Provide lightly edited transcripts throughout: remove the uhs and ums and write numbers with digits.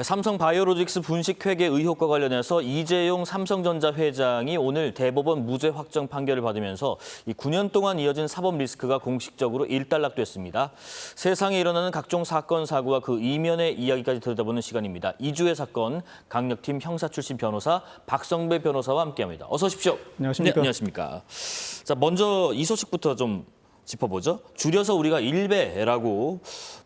삼성 바이오로직스 분식회계 의혹과 관련해서 이재용 삼성전자 회장이 오늘 대법원 무죄 확정 판결을 받으면서 이 9년 동안 이어진 사법 리스크가 공식적으로 일단락됐습니다. 세상에 일어나는 각종 사건, 사고와 그 이면의 이야기까지 들여다보는 시간입니다. 이주의 사건 강력팀 형사 출신 변호사 박성배 변호사와 함께합니다. 어서 오십시오. 안녕하십니까. 네, 안녕하십니까. 자, 먼저 이 소식부터 좀 짚어보죠. 줄여서 우리가 일베라고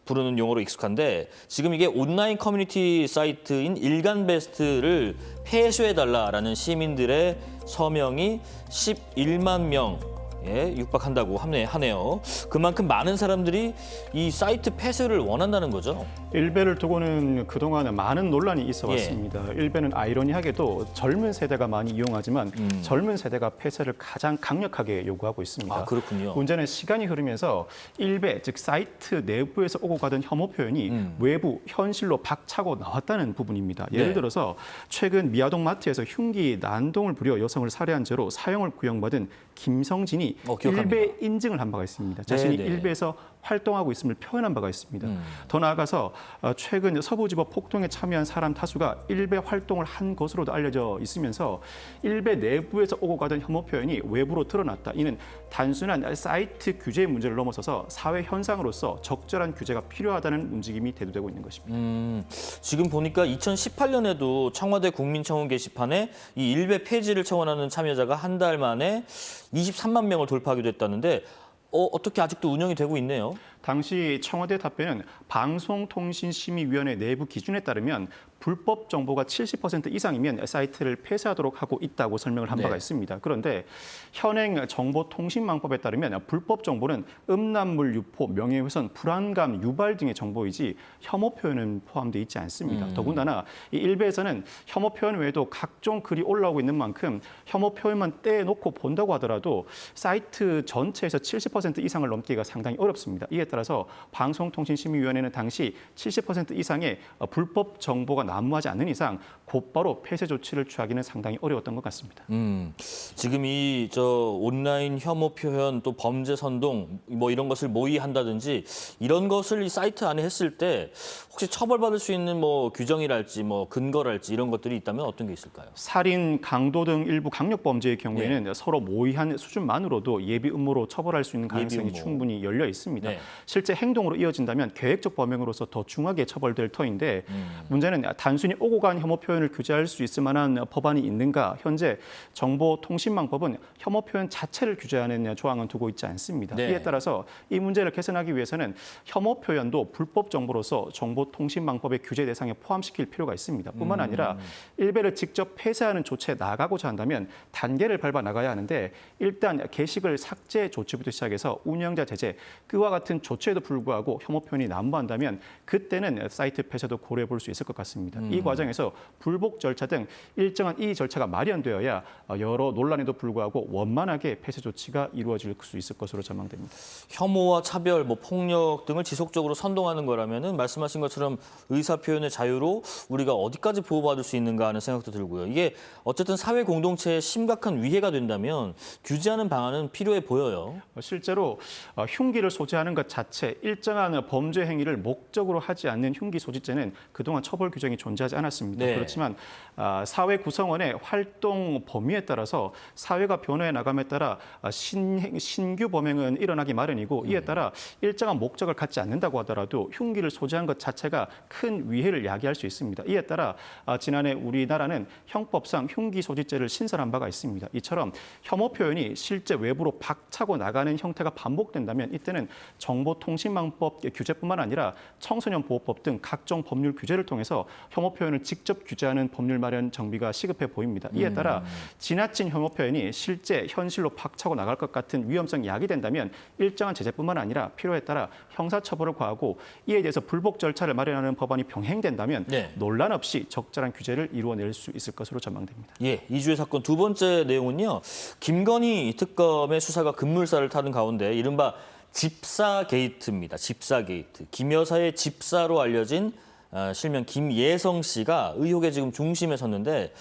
부르는 용어로 익숙한데 지금 이게 온라인 커뮤니티 사이트인 일간베스트를 폐쇄해달라라는 시민들의 서명이 11만 명에 육박한다고 하네요. 그만큼 많은 사람들이 이 사이트 폐쇄를 원한다는 거죠. 일베를 두고는 그동안 많은 논란이 있어 왔습니다. 일베는 아이러니하게도 젊은 세대가 많이 이용하지만 젊은 세대가 폐쇄를 가장 강력하게 요구하고 있습니다. 아, 그렇군요. 문제는 시간이 흐르면서 일베, 즉 사이트 내부에서 오고 가던 혐오 표현이 외부, 현실로 박차고 나왔다는 부분입니다. 예를 네. 들어서 최근 미아동 마트에서 흉기 난동을 부려 여성을 살해한 죄로 사형을 구형받은 김성진이 기억합니다. 일베 인증을 한 바가 있습니다. 자신이 네. 일베에서 활동하고 있음을 표현한 바가 있습니다. 더 나아가서 최근 서부지법 폭동에 참여한 사람 다수가 일베 활동을 한 것으로도 알려져 있으면서 일베 내부에서 오고 가던 혐오 표현이 외부로 드러났다. 이는 단순한 사이트 규제의 문제를 넘어서서 사회 현상으로서 적절한 규제가 필요하다는 움직임이 대두되고 있는 것입니다. 지금 보니까 2018년에도 청와대 국민청원 게시판에 이 일베 폐지를 청원하는 참여자가 한 달 만에 23만 명을 돌파하기도 했다는데 어떻게 아직도 운영이 되고 있네요. 당시 청와대 답변은 방송통신심의위원회 내부 기준에 따르면 불법 정보가 70% 이상이면 사이트를 폐쇄하도록 하고 있다고 설명을 한 바가 있습니다. 그런데 현행 정보통신망법에 따르면 불법 정보는 음란물 유포, 명예훼손, 불안감 유발 등의 정보이지 혐오 표현은 포함되어 있지 않습니다. 더군다나 이 일베에서는 혐오 표현 외에도 각종 글이 올라오고 있는 만큼 혐오 표현만 떼놓고 본다고 하더라도 사이트 전체에서 70% 이상을 넘기가 상당히 어렵습니다. 이에 따라서 방송통신심의위원회는 당시 70% 이상의 불법 정보가 난무하지 않는 이상 곧바로 폐쇄 조치를 취하기는 상당히 어려웠던 것 같습니다. 지금 이 온라인 혐오 표현 또 범죄 선동 뭐 이런 것을 모의한다든지 이런 것을 이 사이트 안에 했을 때 혹시 처벌받을 수 있는 뭐 규정이랄지 뭐 근거랄지 이런 것들이 있다면 어떤 게 있을까요? 살인, 강도 등 일부 강력 범죄의 경우에는 서로 모의한 수준만으로도 예비 음모로 처벌할 수 있는 가능성이 충분히 열려 있습니다. 실제 행동으로 이어진다면 계획적 범행으로서 더 중하게 처벌될 터인데 문제는 단순히 오고 간 혐오 표현을 규제할 수 있을 만한 법안이 있는가? 현재 정보통신망법은 혐오 표현 자체를 규제하는 조항은 두고 있지 않습니다. 이에 따라서 이 문제를 개선하기 위해서는 혐오 표현도 불법 정보로서 정보통신망법의 규제 대상에 포함시킬 필요가 있습니다. 뿐만 아니라 일베를 직접 폐쇄하는 조치에 나가고자 한다면 단계를 밟아 나가야 하는데 일단 게시글 삭제 조치부터 시작해서 운영자 제재, 그와 같은 조치에도 불구하고 혐오 표현이 난무한다면 그때는 사이트 폐쇄도 고려해 볼 수 있을 것 같습니다. 이 과정에서 불복 절차 등 일정한 이 절차가 마련되어야 여러 논란에도 불구하고 원만하게 폐쇄 조치가 이루어질 수 있을 것으로 전망됩니다. 혐오와 차별, 뭐 폭력 등을 지속적으로 선동하는 거라면은 말씀하신 것처럼 의사 표현의 자유로 우리가 어디까지 보호받을 수 있는가 하는 생각도 들고요. 이게 어쨌든 사회 공동체에 심각한 위해가 된다면 규제하는 방안은 필요해 보여요. 실제로 흉기를 소지하는 것 자체, 일정한 범죄 행위를 목적으로 하지 않는 흉기 소지죄는 그동안 처벌 규정이 존재하지 않았습니다. 그렇지만 사회 구성원의 활동 범위에 따라서 사회가 변화해 나감에 따라 신규 범행은 일어나기 마련이고 이에 따라 일정한 목적을 갖지 않는다고 하더라도 흉기를 소지한 것 자체가 큰 위해를 야기할 수 있습니다. 이에 따라 지난해 우리나라는 형법상 흉기 소지죄를 신설한 바가 있습니다. 이처럼 혐오 표현이 실제 외부로 박차고 나가는 형태가 반복된다면 이때는 정보통신망법 규제뿐만 아니라 청소년보호법 등 각종 법률 규제를 통해서 혐오 표현을 직접 규제하는 법률 마련 정비가 시급해 보입니다. 이에 따라 지나친 혐오 표현이 실제 현실로 박차고 나갈 것 같은 위험성이 야기된다면 일정한 제재뿐만 아니라 필요에 따라 형사처벌을 과하고 이에 대해서 불복 절차를 마련하는 법안이 병행된다면 논란 없이 적절한 규제를 이루어낼 수 있을 것으로 전망됩니다. 이주의 사건 두 번째 내용은요. 김건희 특검의 수사가 급물살을 타는 가운데 이른바 집사 게이트입니다. 집사 게이트. 김 여사의 집사로 알려진 실명 김예성 씨가 의혹의 지금 중심에 섰는데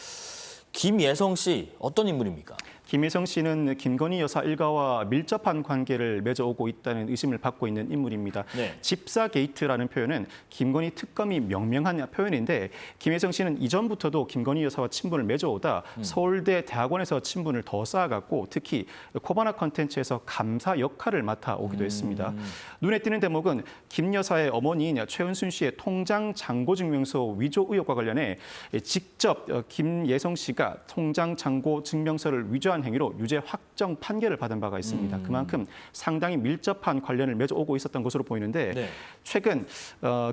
김예성 씨 어떤 인물입니까? 김혜성 씨는 김건희 여사 일가와 밀접한 관계를 맺어오고 있다는 의심을 받고 있는 인물입니다. 네. 집사 게이트라는 표현은 김건희 특검이 명명한 표현인데 김혜성 씨는 이전부터도 김건희 여사와 친분을 맺어오다 서울대 대학원에서 친분을 더 쌓아갔고 특히 코바나 컨텐츠에서 감사 역할을 맡아오기도 했습니다. 눈에 띄는 대목은 김 여사의 어머니인 최은순 씨의 통장 잔고 증명서 위조 의혹과 관련해 직접 김예성 씨가 통장 잔고 증명서를 위조한 행위로 유죄 확정 판결을 받은 바가 있습니다. 그만큼 상당히 밀접한 관련을 맺어오고 있었던 것으로 보이는데 네. 최근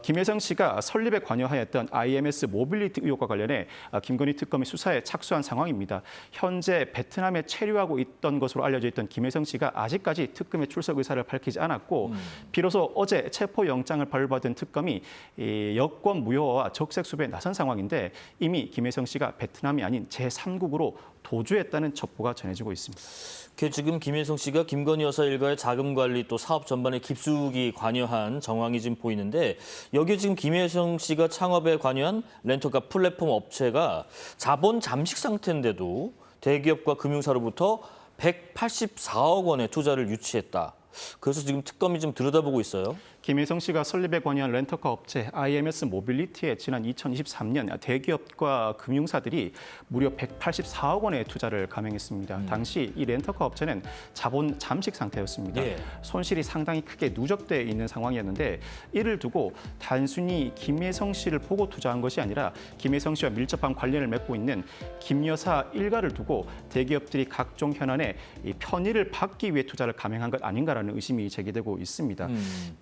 김혜성 씨가 설립에 관여하였던 IMS 모빌리티 의혹과 관련해 김건희 특검이 수사에 착수한 상황입니다. 현재 베트남에 체류하고 있던 것으로 알려져 있던 김혜성 씨가 아직까지 특검의 출석 의사를 밝히지 않았고 비로소 어제 체포영장을 발부받은 특검이 여권 무효화와 적색 수배에 나선 상황인데 이미 김혜성 씨가 베트남이 아닌 제3국으로 도주했다는 첩보가 전해지고 있습니다. 지금 김혜성 씨가 김건희 여사 일가의 자금 관리 또 사업 전반에 깊숙이 관여한 정황이 지금 보이는데 여기에 지금 김혜성 씨가 창업에 관여한 렌터카 플랫폼 업체가 자본 잠식 상태인데도 대기업과 금융사로부터 184억 원의 투자를 유치했다. 그래서 지금 특검이 좀 들여다보고 있어요. 김혜성 씨가 설립에 관여한 렌터카 업체 IMS 모빌리티에 지난 2023년 대기업과 금융사들이 무려 184억 원의 투자를 감행했습니다. 당시 이 렌터카 업체는 자본 잠식 상태였습니다. 예. 손실이 상당히 크게 누적되어 있는 상황이었는데 이를 두고 단순히 김혜성 씨를 보고 투자한 것이 아니라 김혜성 씨와 밀접한 관련을 맺고 있는 김 여사 일가를 두고 대기업들이 각종 현안에 이 편의를 받기 위해 투자를 감행한 것 아닌가라는 의심이 제기되고 있습니다.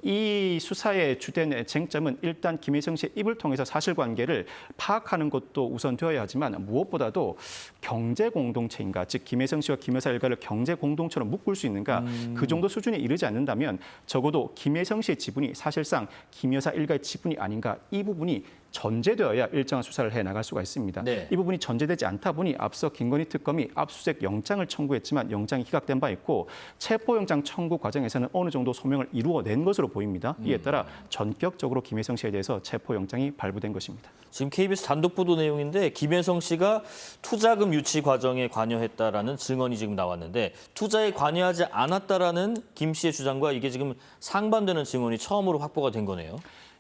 이 수사의 주된 쟁점은 일단 김혜성 씨의 입을 통해서 사실관계를 파악하는 것도 우선되어야 하지만 무엇보다도 경제 공동체인가, 즉 김혜성 씨와 김 여사 일가를 경제 공동체로 묶을 수 있는가, 그 정도 수준에 이르지 않는다면 적어도 김혜성 씨의 지분이 사실상 김 여사 일가의 지분이 아닌가, 이 부분이 전제되어야 일정한 수사를 해나갈 수가 있습니다. 네. 이 부분이 전제되지 않다 보니 앞서 김건희 특검이 압수수색 영장을 청구했지만 영장이 기각된 바 있고 체포영장 청구 과정에서는 어느 정도 소명을 이루어낸 것으로 보입니다. 이에 따라 전격적으로 김혜성 씨에 대해서 체포영장이 발부된 것입니다. 지금 KBS 단독 보도 내용인데 김혜성 씨가 투자금 유치 과정에 관여했다라는 증언이 지금 나왔는데 투자에 관여하지 않았다라는 김 씨의 주장과 이게 지금 상반되는 증언이 처음으로 확보가 된 거네요.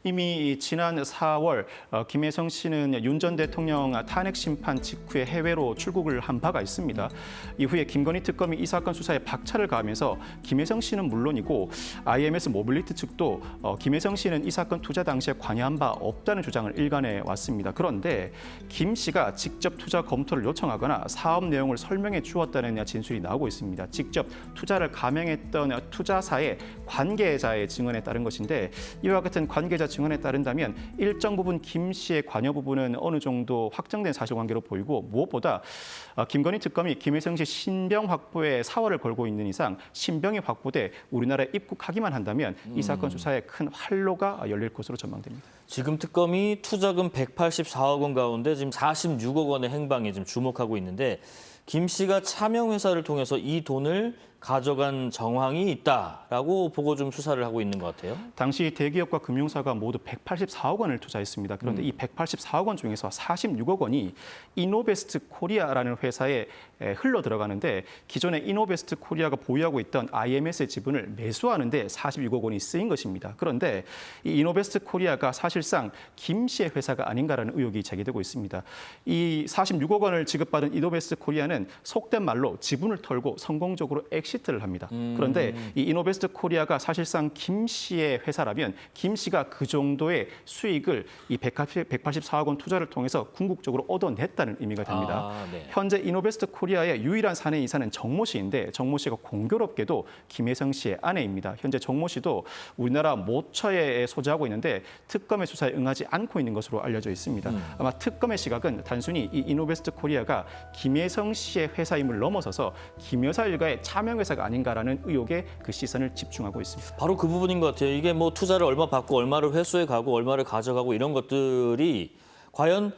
이미 지난 4월 김혜성 씨는 윤 전 대통령 탄핵 심판 직후에 해외로 출국을 한 바가 있습니다. 이후에 김건희 특검이 이 사건 수사에 박차를 가하면서 김혜성 씨는 물론이고 IMS 모빌리티 측도 김혜성 씨는 이 사건 투자 당시에 관여한 바 없다는 주장을 일관해 왔습니다. 그런데 김 씨가 직접 투자 검토를 요청하거나 사업 내용을 설명해 주었다는 진술이 나오고 있습니다. 직접 투자를 감행했던 투자사의 관계자의 증언에 따른 것인데 이와 같은 관계자 증언에 따른다면 일정 부분 김 씨의 관여 부분은 어느 정도 확정된 사실관계로 보이고 무엇보다 김건희 특검이 김혜성 씨 신병 확보에 사활을 걸고 있는 이상 신병이 확보돼 우리나라에 입국하기만 한다면 이 사건 수사에 큰 활로가 열릴 것으로 전망됩니다. 지금 특검이 투자금 184억 원 가운데 지금 46억 원의 행방에 지금 주목하고 있는데 김 씨가 차명회사를 통해서 이 돈을 가져간 정황이 있다라고 보고 좀 수사를 하고 있는 것 같아요. 당시 대기업과 금융사가 모두 184억 원을 투자했습니다. 그런데 이 184억 원 중에서 46억 원이 이노베스트 코리아라는 회사에 흘러 들어가는데 기존에 이노베스트 코리아가 보유하고 있던 IMS의 지분을 매수하는 데 46억 원이 쓰인 것입니다. 그런데 이 이노베스트 코리아가 사실상 김 씨의 회사가 아닌가라는 의혹이 제기되고 있습니다. 이 46억 원을 지급받은 이노베스트 코리아는 속된 말로 지분을 털고 성공적으로 엑시트를 합니다. 그런데 이 이노베스트 코리아가 사실상 김 씨의 회사라면 김 씨가 그 정도의 수익을 이 184억 원 투자를 통해서 궁극적으로 얻어냈다는 의미가 됩니다. 네. 현재 이노베스트 코리아의 유일한 사내이사는 정모 씨인데 정모 씨가 공교롭게도 김혜성 씨의 아내입니다. 현재 정모 씨도 우리나라 모처에 소재하고 있는데 특검의 수사에 응하지 않고 있는 것으로 알려져 있습니다. 아마 특검의 시각은 단순히 이 이노베스트 코리아가 김혜성 씨의 회사임을 넘어서서 김 여사 일가의 차명회사가 아닌가라는 의혹에 그 시선을 집중하고 있습니다. 바로 그 부분인 것 같아요. 이게 뭐 투자를 얼마 받고 얼마를 회수해 가고 얼마를 가져가고 이런 것들이 과연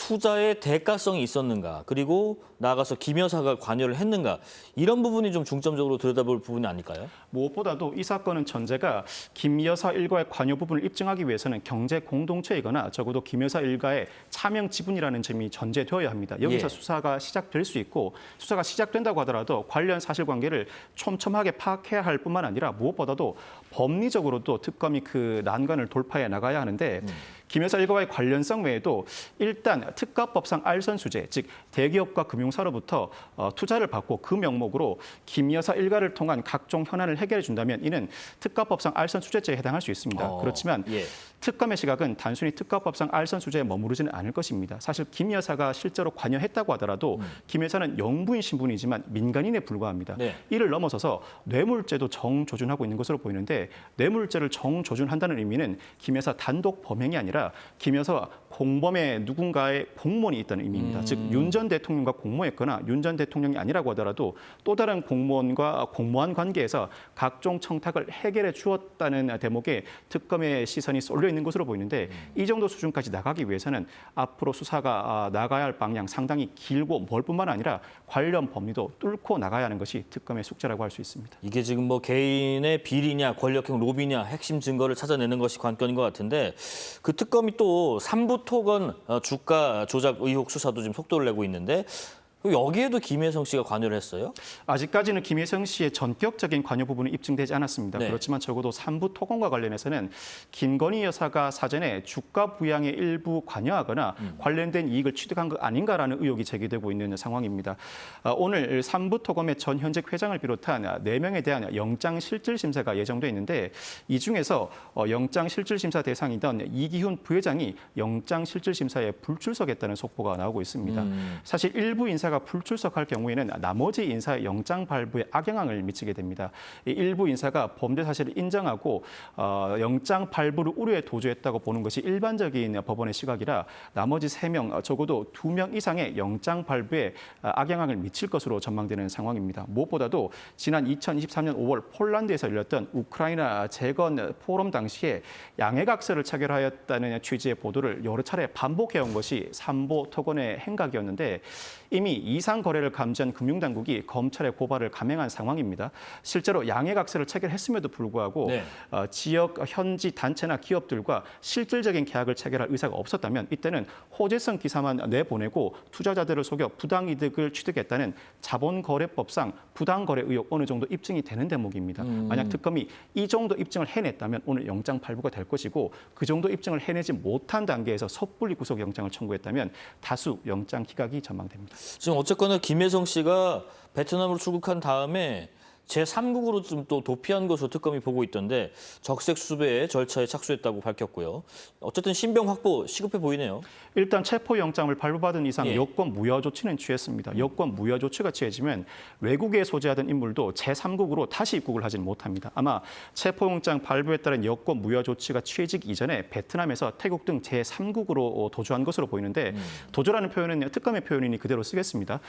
투자의 대가성이 있었는가, 그리고 나아가서 김 여사가 관여를 했는가, 이런 부분이 좀 중점적으로 들여다볼 부분이 아닐까요? 무엇보다도 이 사건은 전제가 김 여사 일가의 관여 부분을 입증하기 위해서는 경제 공동체이거나 적어도 김 여사 일가의 차명 지분이라는 점이 전제되어야 합니다. 여기서 예. 수사가 시작될 수 있고, 수사가 시작된다고 하더라도 관련 사실관계를 촘촘하게 파악해야 할 뿐만 아니라 무엇보다도 법리적으로도 특검이 그 난관을 돌파해 나가야 하는데, 김 여사 일가와의 관련성 외에도 일단 특가법상 알선 수재, 즉 대기업과 금융사로부터 투자를 받고 그 명목으로 김 여사 일가를 통한 각종 현안을 해결해 준다면 이는 특가법상 알선 수재죄에 해당할 수 있습니다. 그렇지만 예. 특검의 시각은 단순히 특가법상 알선 수재에 머무르지는 않을 것입니다. 사실 김 여사가 실제로 관여했다고 하더라도 김 여사는 영부인 신분이지만 민간인에 불과합니다. 네. 이를 넘어서서 뇌물죄도 정조준하고 있는 것으로 보이는데, 뇌물죄를 정조준한다는 의미는 김 여사 단독 범행이 아니라 김 여사와 공범의 누군가의 공무원이 있다는 의미입니다. 즉 윤 전 대통령과 공모했거나 윤 전 대통령이 아니라고 하더라도 또 다른 공무원과 공모한 관계에서 각종 청탁을 해결해 주었다는 대목에 특검의 시선이 쏠려 있는 것으로 보이는데, 이 정도 수준까지 나가기 위해서는 앞으로 수사가 나가야 할 방향 상당히 길고 멀 뿐만 아니라 관련 법리도 뚫고 나가야 하는 것이 특검의 숙제라고 할 수 있습니다. 이게 지금 뭐 개인의 비리냐 권력형 로비냐 핵심 증거를 찾아내는 것이 관건인 것 같은데, 그 특검이 또 삼부토건 주가 조작 의혹 수사도 지금 속도를 내고 있는데, 여기에도 김혜성 씨가 관여를 했어요? 아직까지는 김혜성 씨의 전격적인 관여 부분은 입증되지 않았습니다. 네. 그렇지만 적어도 삼부 토건과 관련해서는 김건희 여사가 사전에 주가 부양에 일부 관여하거나 관련된 이익을 취득한 것 아닌가라는 의혹이 제기되고 있는 상황입니다. 오늘 삼부 토건의 전 현직 회장을 비롯한 4명에 대한 영장 실질 심사가 예정돼 있는데, 이 중에서 영장 실질 심사 대상이던 이기훈 부회장이 영장 실질 심사에 불출석했다는 속보가 나오고 있습니다. 사실 일부 인사가 불출석할 경우에는 나머지 인사의 영장 발부에 악영향을 미치게 됩니다. 이 일부 인사가 범죄 사실을 인정하고 영장 발부를 우려에 도주했다고 보는 것이 일반적인 법원의 시각이라, 나머지 3명, 적어도 2명 이상의 영장 발부에 악영향을 미칠 것으로 전망되는 상황입니다. 무엇보다도 지난 2023년 5월 폴란드에서 열렸던 우크라이나 재건 포럼 당시에 양해각서를 체결하였다는 취지의 보도를 여러 차례 반복해온 것이 삼보 토건의 행각이었는데, 이미 이상 거래를 감지한 금융당국이 검찰에 고발을 감행한 상황입니다. 실제로 양해각서를 체결했음에도 불구하고 네. 지역 현지 단체나 기업들과 실질적인 계약을 체결할 의사가 없었다면 이때는 호재성 기사만 내보내고 투자자들을 속여 부당이득을 취득했다는 자본거래법상 부당거래 의혹 어느 정도 입증이 되는 대목입니다. 만약 특검이 이 정도 입증을 해냈다면 오늘 영장 발부가 될 것이고, 그 정도 입증을 해내지 못한 단계에서 섣불리 구속영장을 청구했다면 다수 영장 기각이 전망됩니다. 지금 어쨌거나 김혜성 씨가 베트남으로 출국한 다음에 제3국으로 좀 또 도피한 것으로 특검이 보고 있던데, 적색 수배의 절차에 착수했다고 밝혔고요. 어쨌든 신병 확보 시급해 보이네요. 일단 체포영장을 발부받은 이상 예. 여권 무효 조치는 취했습니다. 여권 무효 조치가 취해지면 외국에 소재하던 인물도 제3국으로 다시 입국을 하지는 못합니다. 아마 체포영장 발부에 따른 여권 무효 조치가 취해지기 이전에 베트남에서 태국 등 제3국으로 도주한 것으로 보이는데, 도주라는 표현은 특검의 표현이니 그대로 쓰겠습니다.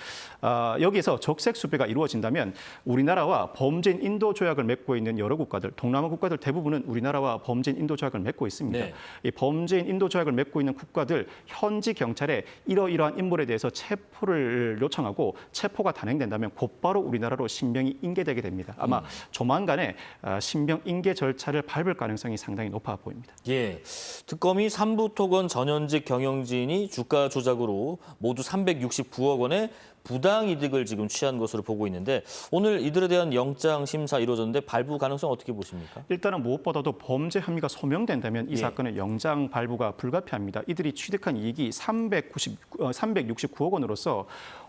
여기에서 적색 수배가 이루어진다면 우리나라와 범죄인 인도 조약을 맺고 있는 여러 국가들, 동남아 국가들 대부분은 우리나라와 범죄인 인도 조약을 맺고 있습니다. 네. 이 범죄인 인도 조약을 맺고 있는 국가들 현지 경찰에 이러이러한 인물에 대해서 체포를 요청하고 체포가 단행된다면 곧바로 우리나라로 신병이 인계되게 됩니다. 아마 조만간에 신병 인계 절차를 밟을 가능성이 상당히 높아 보입니다. 예, 특검이 삼부토건 전현직 경영진이 주가 조작으로 모두 369억 원의 부당 이득을 지금 취한 것으로 보고 있는데, 오늘 이들에 대한 영장 심사 이루어졌는데 발부 가능성 어떻게 보십니까? 일단은 무엇보다도 범죄 혐의가 소명된다면 이 예. 사건의 영장 발부가 불가피합니다. 이들이 취득한 이익이 369억 원으로서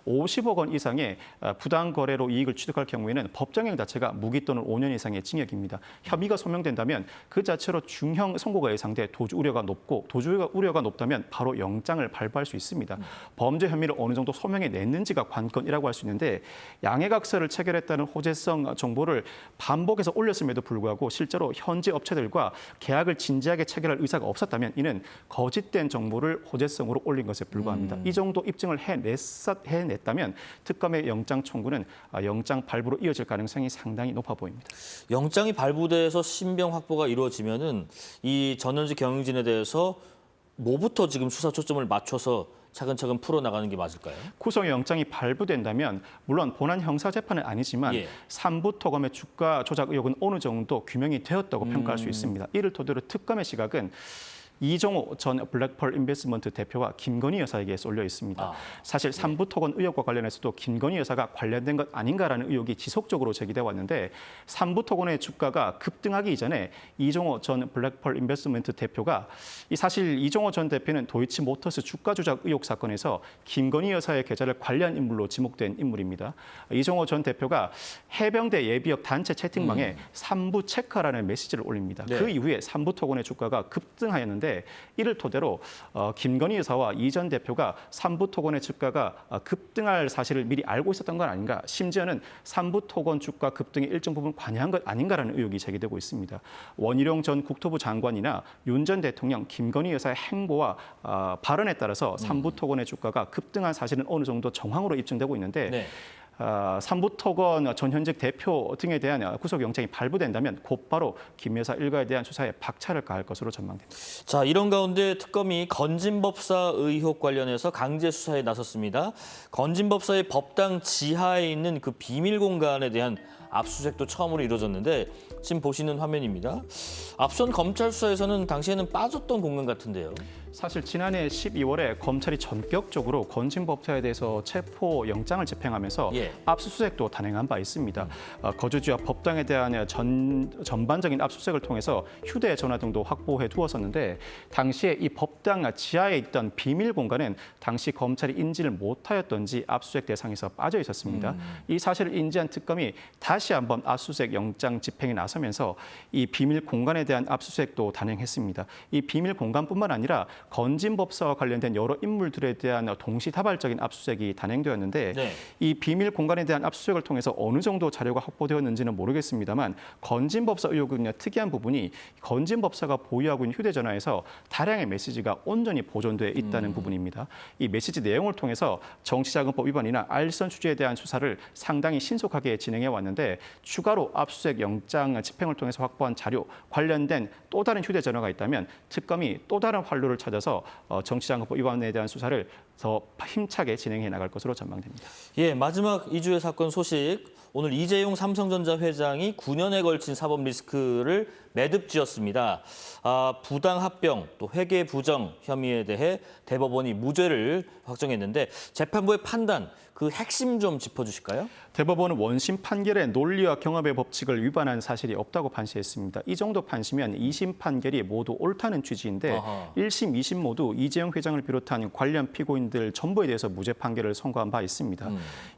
50억 원 이상의 부당 거래로 이익을 취득할 경우에는 법정형 자체가 무기 또는 5년 이상의 징역입니다. 혐의가 소명된다면 그 자체로 중형 선고가 예상돼 도주 우려가 높고, 도주 우려가 높다면 바로 영장을 발부할 수 있습니다. 범죄 혐의를 어느 정도 소명해 냈는지가 관건이라고 할 수 있는데, 양해각서를 체결했다는 호재성 정보를 반복해서 올렸음에도 불구하고 실제로 현지 업체들과 계약을 진지하게 체결할 의사가 없었다면 이는 거짓된 정보를 호재성으로 올린 것에 불과합니다. 이 정도 입증을 해냈다면 특검의 영장 청구는 영장 발부로 이어질 가능성이 상당히 높아 보입니다. 영장이 발부돼서 신병 확보가 이루어지면은 이 전현직 경영진에 대해서 뭐부터 지금 수사 초점을 맞춰서 차근차근 풀어나가는 게 맞을까요? 구속영장이 발부된다면 물론 본안 형사재판은 아니지만 예. 삼부토검의 주가 조작 의혹은 어느 정도 규명이 되었다고 평가할 수 있습니다. 이를 토대로 특검의 시각은 이종호 전 블랙펄 인베스트먼트 대표와 김건희 여사에게 쏠려 있습니다. 사실 삼부토건 의혹과 관련해서도 김건희 여사가 관련된 것 아닌가라는 의혹이 지속적으로 제기돼 왔는데 삼부토건의 주가가 급등하기 이전에 이종호 전 블랙펄 인베스트먼트 대표가 사실 이종호 전 대표는 도이치모터스 주가 조작 의혹 사건에서 김건희 여사의 계좌를 관리한 인물로 지목된 인물입니다. 이종호 전 대표가 해병대 예비역 단체 채팅방에 삼부 체크라는 메시지를 올립니다. 네. 그 이후에 삼부토건의 주가가 급등하였는데 이를 토대로 김건희 여사와 이 전 대표가 삼부토건의 주가가 급등할 사실을 미리 알고 있었던 건 아닌가, 심지어는 삼부토건 주가 급등에 일정 부분 관여한 것 아닌가라는 의혹이 제기되고 있습니다. 원희룡 전 국토부 장관이나 윤 전 대통령, 김건희 여사의 행보와 발언에 따라서 삼부토건의 주가가 급등한 사실은 어느 정도 정황으로 입증되고 있는데 네. 삼부토건 전 현직 대표 등에 대한 구속영장이 발부된다면 곧바로 김 여사 일가에 대한 수사에 박차를 가할 것으로 전망됩니다. 자, 이런 가운데 특검이 건진법사 의혹 관련해서 강제 수사에 나섰습니다. 건진법사의 법당 지하에 있는 그 비밀 공간에 대한 압수수색도 처음으로 이루어졌는데 지금 보시는 화면입니다. 앞선 검찰 수사에서는 당시에는 빠졌던 공간 같은데요. 사실 지난해 12월에 검찰이 전격적으로 건진법사에 대해서 체포 영장을 집행하면서 예. 압수수색도 단행한 바 있습니다. 거주지와 법당에 대한 전반적인 압수수색을 통해서 휴대전화 등도 확보해 두었었는데 당시에 이 법당 지하에 있던 비밀 공간은 당시 검찰이 인지를 못하였던지 압수수색 대상에서 빠져 있었습니다. 이 사실을 인지한 특검이 다시 한번 압수수색 영장 집행에 나서면서 이 비밀 공간에 대한 압수수색도 단행했습니다. 이 비밀 공간뿐만 아니라 건진법사와 관련된 여러 인물들에 대한 동시다발적인 압수수색이 단행되었는데 네. 이 비밀 공간에 대한 압수수색을 통해서 어느 정도 자료가 확보되었는지는 모르겠습니다만 건진법사 의혹은요, 특이한 부분이 건진법사가 보유하고 있는 휴대전화에서 다량의 메시지가 온전히 보존돼 있다는 부분입니다. 이 메시지 내용을 통해서 정치자금법 위반이나 알선 취지에 대한 수사를 상당히 신속하게 진행해 왔는데 추가로 압수수색 영장 집행을 통해서 확보한 자료 관련된 또 다른 휴대전화가 있다면 특검이 또 다른 활로를 찾아서 정치자금법 위반에 대한 수사를 더 힘차게 진행해 나갈 것으로 전망됩니다. 예, 마지막 이주의 사건 소식. 오늘 이재용 삼성전자 회장이 9년에 걸친 사법 리스크를 매듭지었습니다. 부당 합병, 또 회계 부정 혐의에 대해 대법원이 무죄를 확정했는데 재판부의 판단, 그 핵심 좀 짚어주실까요? 대법원은 원심 판결의 논리와 경험의 법칙을 위반한 사실이 없다고 판시했습니다. 이 정도 판시면 2심 판결이 모두 옳다는 취지인데 아하. 1심, 2심 모두 이재용 회장을 비롯한 관련 피고인들 전부에 대해서 무죄 판결을 선고한 바 있습니다.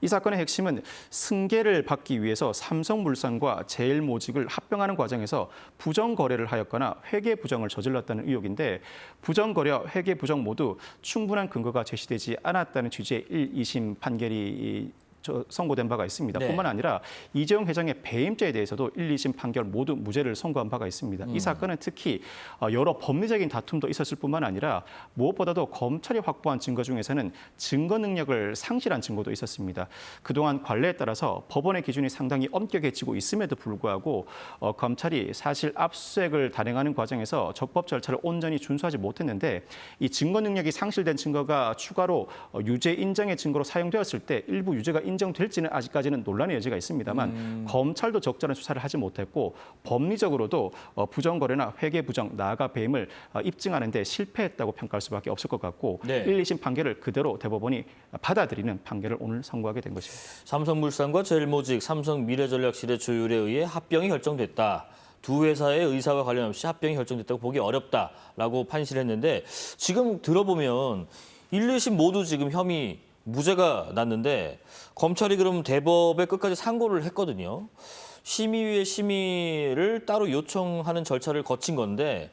이 사건의 핵심은 승계를 받기 위해서 삼성물산과 제일모직을 합병하는 과정에서 부정 거래를 하였거나 회계 부정을 저질렀다는 의혹인데 부정 거래, 회계 부정 모두 충분한 근거가 제시되지 않았다는 취지의 1, 2심 판결이 선고된 바가 있습니다. 네. 뿐만 아니라 이재용 회장의 배임죄에 대해서도 1, 2심 판결 모두 무죄를 선고한 바가 있습니다. 이 사건은 특히 여러 법리적인 다툼도 있었을 뿐만 아니라 무엇보다도 검찰이 확보한 증거 중에서는 증거 능력을 상실한 증거도 있었습니다. 그동안 관례에 따라서 법원의 기준이 상당히 엄격해지고 있음에도 불구하고 검찰이 사실 압수수색을 단행하는 과정에서 적법 절차를 온전히 준수하지 못했는데 이 증거 능력이 상실된 증거가 추가로 유죄 인정의 증거로 사용되었을 때 일부 유죄가 인정될지는 아직까지는 논란의 여지가 있습니다만 검찰도 적절한 수사를 하지 못했고 법리적으로도 부정거래나 회계 부정, 나아가 배임을 입증하는 데 실패했다고 평가할 수밖에 없을 것 같고 네. 1, 2심 판결을 그대로 대법원이 받아들이는 판결을 오늘 선고하게 된 것입니다. 삼성물산과 제일모직, 삼성미래전략실의 조율에 의해 합병이 결정됐다. 두 회사의 의사와 관련 없이 합병이 결정됐다고 보기 어렵다라고 판시를 했는데 지금 들어보면 1, 2심 모두 지금 혐의 무죄가 났는데 검찰이 그럼 대법에 끝까지 상고를 했거든요. 심의위의 심의를 따로 요청하는 절차를 거친 건데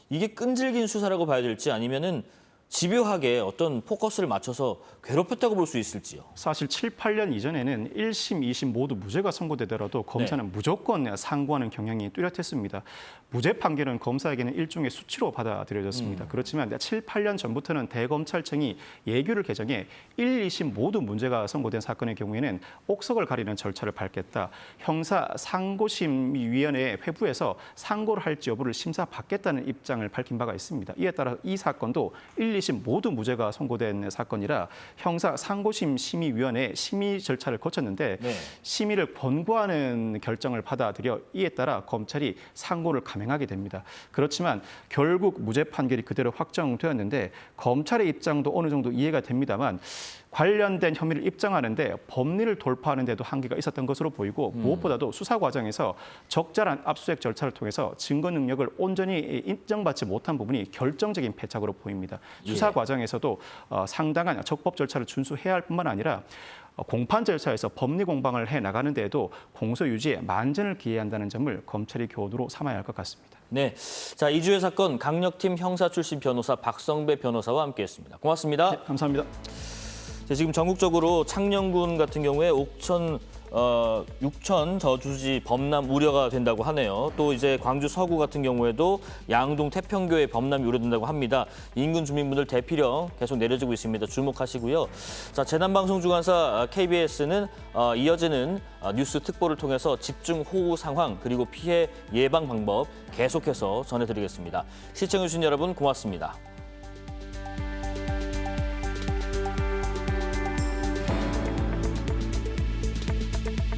이게 끈질긴 수사라고 봐야 될지 아니면은 집요하게 어떤 포커스를 맞춰서 괴롭혔다고 볼 수 있을지요? 사실 7, 8년 이전에는 1심, 2심 모두 무죄가 선고되더라도 검사는 무조건 상고하는 경향이 뚜렷했습니다. 무죄 판결은 검사에게는 일종의 수치로 받아들여졌습니다. 그렇지만 7, 8년 전부터는 대검찰청이 예규를 개정해 1, 2심 모두 문제가 선고된 사건의 경우에는 옥석을 가리는 절차를 밟겠다. 형사 상고심의위원회 회부에서 상고를 할지 여부를 심사받겠다는 입장을 밝힌 바가 있습니다. 이에 따라 이 사건도 1, 2심 모두 무죄가 선고된 사건이라 형사 상고심 심의위원회 심의 절차를 거쳤는데 네. 심의를 권고하는 결정을 받아들여 이에 따라 검찰이 상고를 감행하게 됩니다. 그렇지만 결국 무죄 판결이 그대로 확정되었는데 검찰의 입장도 어느 정도 이해가 됩니다만 관련된 혐의를 입증하는데 법리를 돌파하는 데도 한계가 있었던 것으로 보이고 무엇보다도 수사 과정에서 적절한 압수수색 절차를 통해서 증거 능력을 온전히 인정받지 못한 부분이 결정적인 패착으로 보입니다. 수사 과정에서도 상당한 적법 절차를 준수해야 할 뿐만 아니라 공판 절차에서 법리 공방을 해 나가는 데에도 공소 유지에 만전을 기해야 한다는 점을 검찰이 교훈으로 삼아야 할 것 같습니다. 네, 자 이주의 사건 강력팀 형사 출신 변호사 박성배 변호사와 함께했습니다. 고맙습니다. 네, 감사합니다. 지금 전국적으로 창녕군 같은 경우에 육천 저주지 범람 우려가 된다고 하네요. 또 이제 광주 서구 같은 경우에도 양동 태평교에 범람이 우려된다고 합니다. 인근 주민분들 대피령 계속 내려지고 있습니다. 주목하시고요. 자, 재난방송 주관사 KBS는 이어지는 뉴스 특보를 통해서 집중 호우 상황 그리고 피해 예방 방법 계속해서 전해드리겠습니다. 시청해주신 여러분 고맙습니다.